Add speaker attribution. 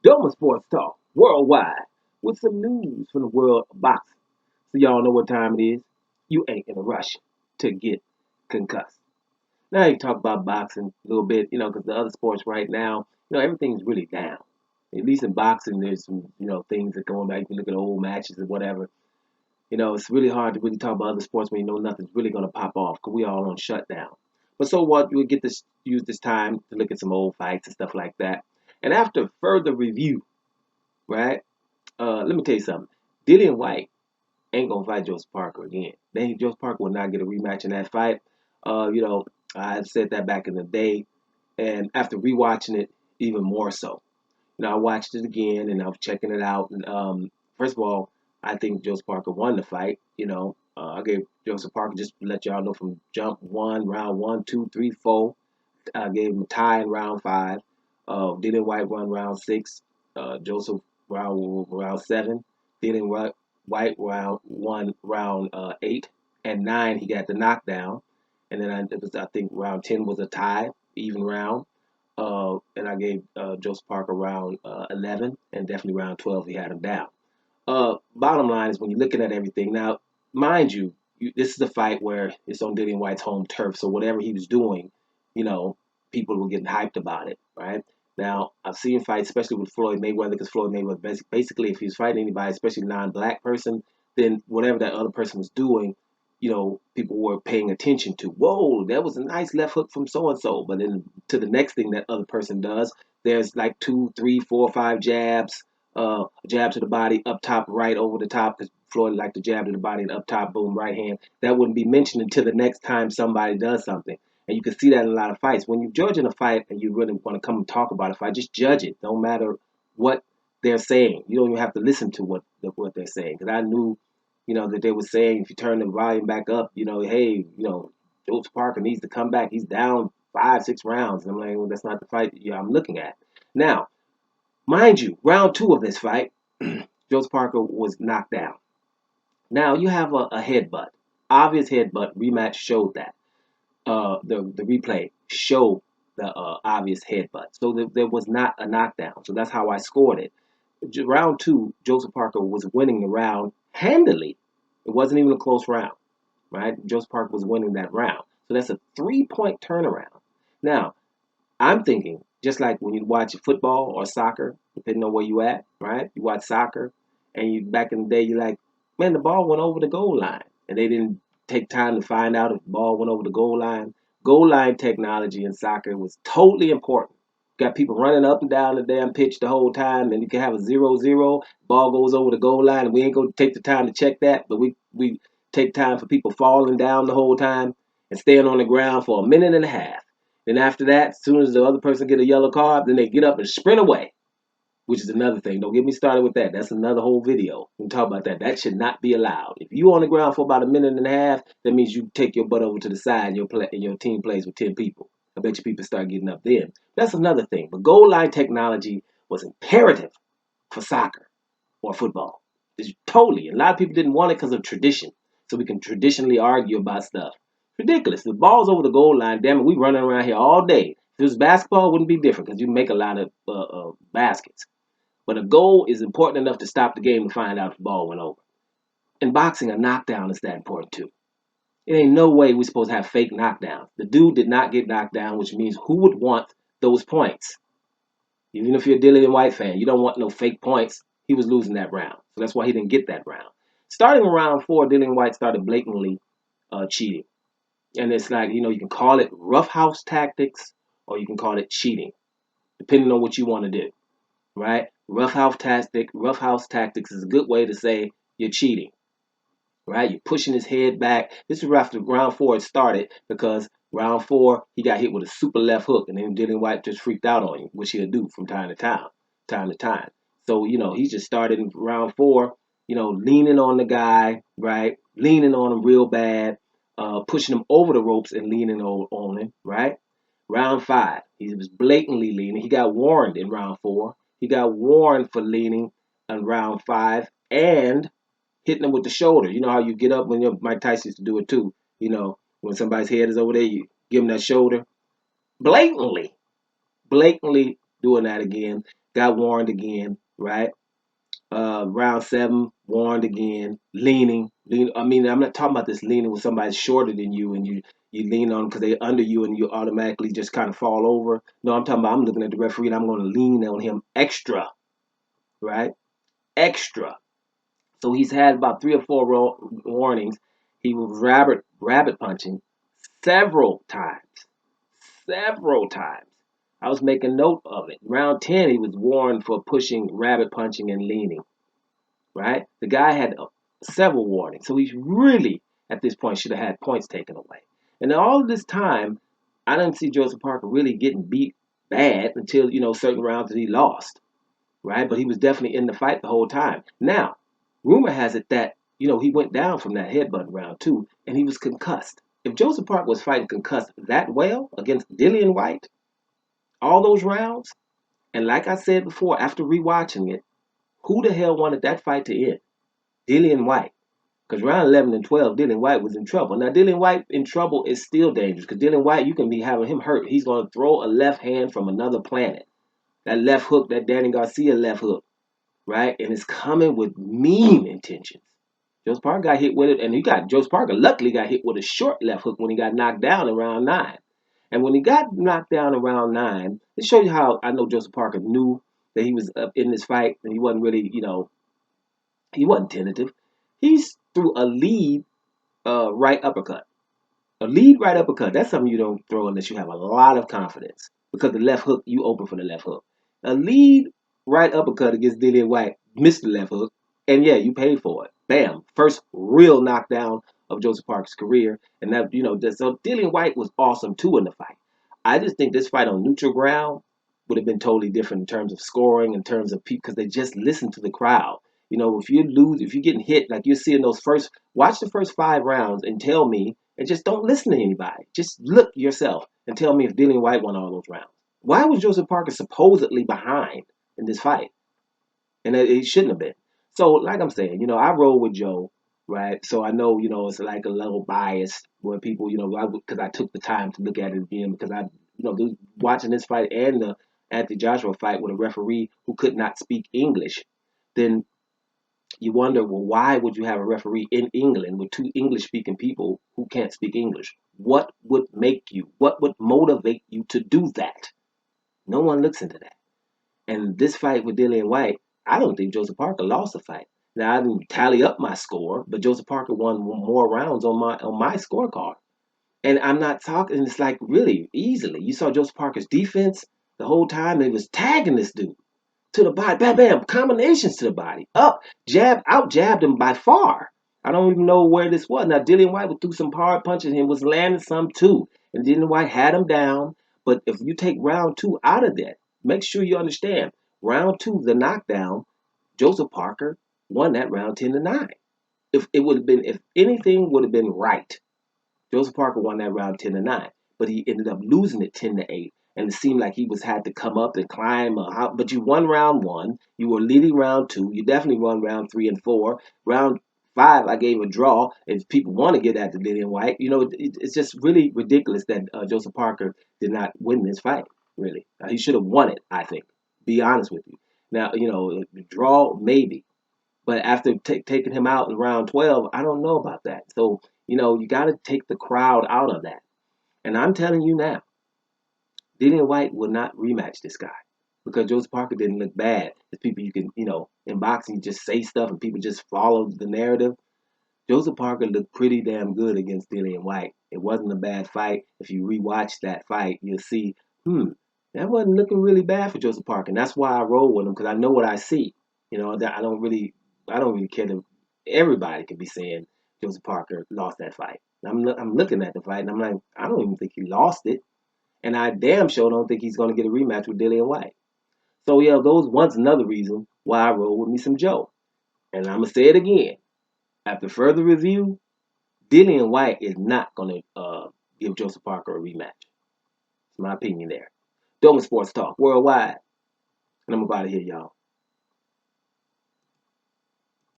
Speaker 1: Doma Sports Talk worldwide with some news from the world of boxing. So y'all know what time it is. You ain't in a rush to get concussed. Now you talk about boxing a little bit, because the other sports right now, everything's really down. At least in boxing, there's some, things that going back. You can look at old matches or whatever. It's really hard to really talk about other sports when you know nothing's really going to pop off because we all on shutdown. But so what? We'll use this time to look at some old fights and stuff like that. And after further review, right? Let me tell you something. Dillian Whyte ain't gonna fight Joseph Parker again. Joseph Parker will not get a rematch in that fight. I've said that back in the day, and after rewatching it, even more so. I watched it again and I was checking it out. And first of all, I think Joseph Parker won the fight. I gave Joseph Parker, just to let y'all know, from jump one, round 1, 2, 3, 4. I gave him a tie in round 5. Dillian Whyte won round 6. Joseph round 7. Dillian Whyte round 8 and 9. He got the knockdown, and then I think round 10 was a tie, even round. And I gave Joseph Parker round 11, and definitely round 12 he had him down. Bottom line is when you're looking at everything now, mind you, this is a fight where it's on Dillian Whyte's home turf, so whatever he was doing, you know, people were getting hyped about it, right? Now, I've seen fights, especially with Floyd Mayweather, because Floyd Mayweather, basically, if he was fighting anybody, especially a non-black person, then whatever that other person was doing, people were paying attention to. Whoa, that was a nice left hook from so-and-so. But then to the next thing that other person does, there's like 2, 3, 4, 5 jabs, jab to the body, up top, right over the top, because Floyd liked to jab to the body and up top, boom, right hand. That wouldn't be mentioned until the next time somebody does something. And you can see that in a lot of fights. When you're judging a fight and you really want to come and talk about a fight, just judge it. Don't matter what they're saying. You don't even have to listen to what they're saying. Because I knew, that they were saying if you turn the volume back up, hey, Joseph Parker needs to come back. He's down 5, 6 rounds. And I'm like, well, that's not the fight I'm looking at. Now, mind you, round 2 of this fight, Joseph Parker was knocked down. Now you have a headbutt, obvious headbutt. Rematch showed that. The replay showed the obvious headbutt. So there was not a knockdown. So that's how I scored it. Round 2, Joseph Parker was winning the round handily. It wasn't even a close round, right? Joseph Parker was winning that round. So that's a 3-point turnaround. Now, I'm thinking, just like when you watch football or soccer, depending on where you at, right? You watch soccer, and you back in the day, you're like, man, the ball went over the goal line, and they didn't take time to find out if the ball went over the goal line. Goal line technology in soccer was totally important. Got people running up and down the damn pitch the whole time, and you can have a 0-0. Ball goes over the goal line, and we ain't gonna take the time to check that, but we take time for people falling down the whole time and staying on the ground for a minute and a half. Then after that, as soon as the other person get a yellow card, then they get up and sprint away, which is another thing. Don't get me started with that. That's another whole video. We can talk about that. That should not be allowed. If you on the ground for about a minute and a half, that means you take your butt over to the side and your team plays with 10 people. I bet you people start getting up then. That's another thing. But goal line technology was imperative for soccer or football. It's totally. A lot of people didn't want it because of tradition. So we can traditionally argue about stuff. Ridiculous. The ball's over the goal line. Damn it, we running around here all day. If it was basketball, it wouldn't be different because you make a lot of baskets. But a goal is important enough to stop the game to find out if the ball went over. In boxing, a knockdown is that important too. It ain't no way we're supposed to have fake knockdowns. The dude did not get knocked down, which means who would want those points? Even if you're a Dillian Whyte fan, you don't want no fake points. He was losing that round. So that's why he didn't get that round. Starting in round 4, Dillian Whyte started blatantly cheating. And it's like, you can call it roughhouse tactics or you can call it cheating, depending on what you want to do, right? Roughhouse tactics is a good way to say you're cheating, right? You're pushing his head back. This is after round 4 it started because round 4 he got hit with a super left hook, and then Dillian Whyte just freaked out on him, which he'll do from time to time. So he just started in round 4, leaning on the guy, right? Leaning on him real bad, pushing him over the ropes and leaning on him, right? Round 5, he was blatantly leaning. He got warned in round 4. He got warned for leaning in round 5 and hitting him with the shoulder. You know how you get up when Mike Tyson used to do it too. When somebody's head is over there, you give him that shoulder. Blatantly doing that again. got warned again, right? Round 7, warned again, lean. I mean, I'm not talking about this leaning when somebody's shorter than you and you lean on because they're under you and you automatically just kind of fall over. No, I'm talking about I'm looking at the referee and I'm going to lean on him extra, right? Extra. So he's had about 3 or 4 warnings. He was rabbit punching several times, several times. I was making note of it. Round 10, he was warned for pushing, rabbit punching, and leaning. Right? The guy had several warnings, so he's really at this point should have had points taken away. And all of this time, I didn't see Joseph Parker really getting beat bad until certain rounds that he lost, right? But he was definitely in the fight the whole time. Now, rumor has it that he went down from that headbutt round 2, and he was concussed. If Joseph Parker was fighting concussed that well against Dillian Whyte, all those rounds, and like I said before, after rewatching it, who the hell wanted that fight to end? Dillian Whyte. Because round 11 and 12, Dillian Whyte was in trouble. Now, Dillian Whyte in trouble is still dangerous. Because Dillian Whyte, you can be having him hurt. He's going to throw a left hand from another planet. That left hook, that Danny Garcia left hook, right? And it's coming with mean intentions. Joseph Parker got hit with it, and Joseph Parker luckily got hit with a short left hook when he got knocked down in round 9. And when he got knocked down in round 9, it shows you how I know Joseph Parker knew that he was up in this fight, and he wasn't really, he wasn't tentative. He threw a lead right uppercut. A lead right uppercut. That's something you don't throw unless you have a lot of confidence. Because the left hook, you open for the left hook. A lead right uppercut against Dillian Whyte, missed the left hook, and yeah, you paid for it. Bam. First real knockdown of Joseph Parker's career. And that, so Dillian Whyte was awesome too in the fight. I just think this fight on neutral ground would have been totally different in terms of scoring, in terms of people, because they just listen to the crowd. If you lose, if you're getting hit, like you're seeing watch the first 5 rounds and tell me, and just don't listen to anybody. Just look yourself and tell me if Dillian Whyte won all those rounds. Why was Joseph Parker supposedly behind in this fight? And it shouldn't have been. So, like I'm saying, I roll with Joe, right? So I know, it's like a little bias where people, because I took the time to look at it again because watching this fight and the Anthony Joshua fight with a referee who could not speak English, then you wonder, well, why would you have a referee in England with 2 English-speaking people who can't speak English? What would motivate you to do that? No one looks into that. And this fight with Dillian Whyte, I don't think Joseph Parker lost the fight. Now I didn't tally up my score, but Joseph Parker won more rounds on my scorecard. And I'm not talking. It's like really easily. You saw Joseph Parker's defense the whole time. They was tagging this dude to the body, bam, bam, combinations to the body, up, jab, out, jabbed him by far. I don't even know where this was. Now Dillian Whyte threw some hard punches and was landing some too, and Dillian Whyte had him down. But if you take round 2 out of that, make sure you understand. Round 2, the knockdown, Joseph Parker won that round 10-9. If anything would have been right, Joseph Parker won that round 10-9, but he ended up losing it 10-8. And it seemed like he had to come up and climb. But you won round 1. You were leading round 2. You definitely won round 3 and 4. Round 5, I gave a draw. If people want to get at the Dillian Whyte, it's just really ridiculous that Joseph Parker did not win this fight. Really, he should have won it. I think. Be honest with you. Now, the draw maybe, but after taking him out in round 12, I don't know about that. So, you got to take the crowd out of that. And I'm telling you now, Dillian Whyte will not rematch this guy because Joseph Parker didn't look bad. There's people you can, in boxing, you just say stuff and people just follow the narrative. Joseph Parker looked pretty damn good against Dillian Whyte. It wasn't a bad fight. If you rewatch that fight, you'll see, that wasn't looking really bad for Joseph Parker. And that's why I roll with him because I know what I see. That I don't really care that everybody could be saying Joseph Parker lost that fight. I'm looking at the fight and I'm like, I don't even think he lost it. And I damn sure don't think he's going to get a rematch with Dillian Whyte. So yeah, those once another reason why I roll with me some Joe. And I'm gonna say it again. After further review, Dillian Whyte is not going to give Joseph Parker a rematch. It's my opinion there. Doman Sports Talk Worldwide. And I'm about to hear y'all.